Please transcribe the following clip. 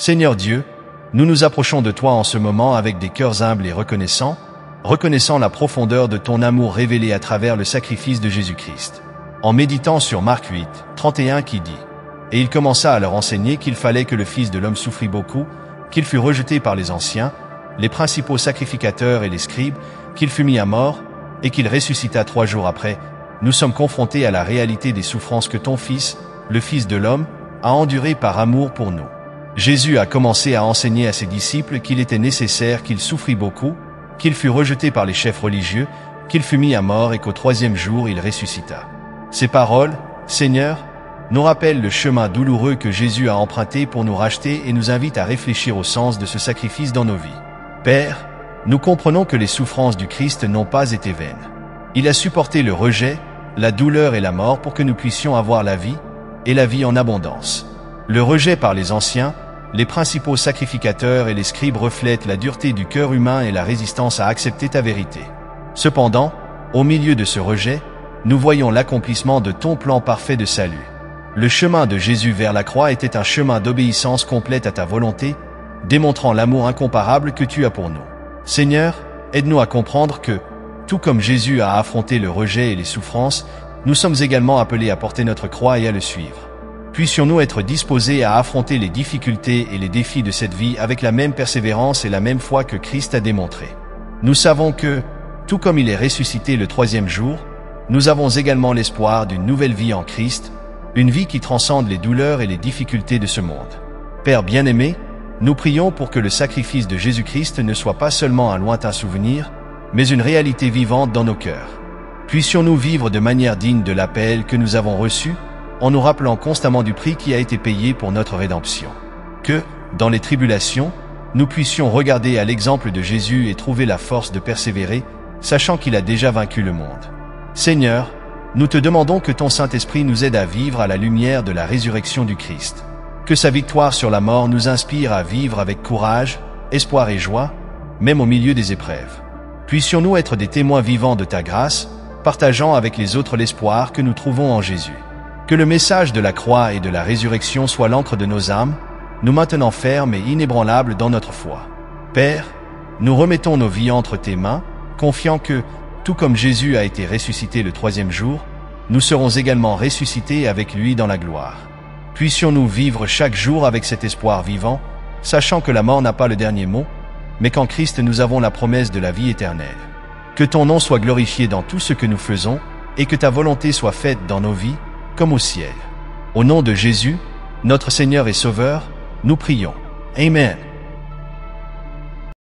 Seigneur Dieu, nous nous approchons de toi en ce moment avec des cœurs humbles et reconnaissants, reconnaissant la profondeur de ton amour révélé à travers le sacrifice de Jésus-Christ. En méditant sur Marc 8, 31 qui dit « Et il commença à leur enseigner qu'il fallait que le Fils de l'homme souffrit beaucoup, qu'il fut rejeté par les anciens, les principaux sacrificateurs et les scribes, qu'il fut mis à mort, et qu'il ressuscita 3 jours après. Nous sommes confrontés à la réalité des souffrances que ton Fils, le Fils de l'homme, a endurées par amour pour nous. Jésus a commencé à enseigner à ses disciples qu'il était nécessaire qu'il souffrit beaucoup, qu'il fut rejeté par les chefs religieux, qu'il fut mis à mort et qu'au 3e jour il ressuscita. Ces paroles, Seigneur, nous rappellent le chemin douloureux que Jésus a emprunté pour nous racheter et nous invitent à réfléchir au sens de ce sacrifice dans nos vies. Père, nous comprenons que les souffrances du Christ n'ont pas été vaines. Il a supporté le rejet, la douleur et la mort pour que nous puissions avoir la vie, et la vie en abondance. Le rejet par les anciens, les principaux sacrificateurs et les scribes reflètent la dureté du cœur humain et la résistance à accepter ta vérité. Cependant, au milieu de ce rejet, nous voyons l'accomplissement de ton plan parfait de salut. Le chemin de Jésus vers la croix était un chemin d'obéissance complète à ta volonté, démontrant l'amour incomparable que tu as pour nous. Seigneur, aide-nous à comprendre que, tout comme Jésus a affronté le rejet et les souffrances, nous sommes également appelés à porter notre croix et à le suivre. Puissions-nous être disposés à affronter les difficultés et les défis de cette vie avec la même persévérance et la même foi que Christ a démontré. Nous savons que, tout comme il est ressuscité le 3e jour, nous avons également l'espoir d'une nouvelle vie en Christ, une vie qui transcende les douleurs et les difficultés de ce monde. Père bien-aimé, nous prions pour que le sacrifice de Jésus-Christ ne soit pas seulement un lointain souvenir, mais une réalité vivante dans nos cœurs. Puissions-nous vivre de manière digne de l'appel que nous avons reçu, en nous rappelant constamment du prix qui a été payé pour notre rédemption. Que, dans les tribulations, nous puissions regarder à l'exemple de Jésus et trouver la force de persévérer, sachant qu'il a déjà vaincu le monde. Seigneur, nous te demandons que ton Saint-Esprit nous aide à vivre à la lumière de la résurrection du Christ. Que sa victoire sur la mort nous inspire à vivre avec courage, espoir et joie, même au milieu des épreuves. Puissions-nous être des témoins vivants de ta grâce, partageant avec les autres l'espoir que nous trouvons en Jésus. Que le message de la croix et de la résurrection soit l'encre de nos âmes, nous maintenant fermes et inébranlables dans notre foi. Père, nous remettons nos vies entre tes mains, confiant que, tout comme Jésus a été ressuscité le 3e jour, nous serons également ressuscités avec lui dans la gloire. Puissions-nous vivre chaque jour avec cet espoir vivant, sachant que la mort n'a pas le dernier mot, mais qu'en Christ nous avons la promesse de la vie éternelle. Que ton nom soit glorifié dans tout ce que nous faisons, et que ta volonté soit faite dans nos vies, comme au ciel. Au nom de Jésus, notre Seigneur et Sauveur, nous prions. Amen.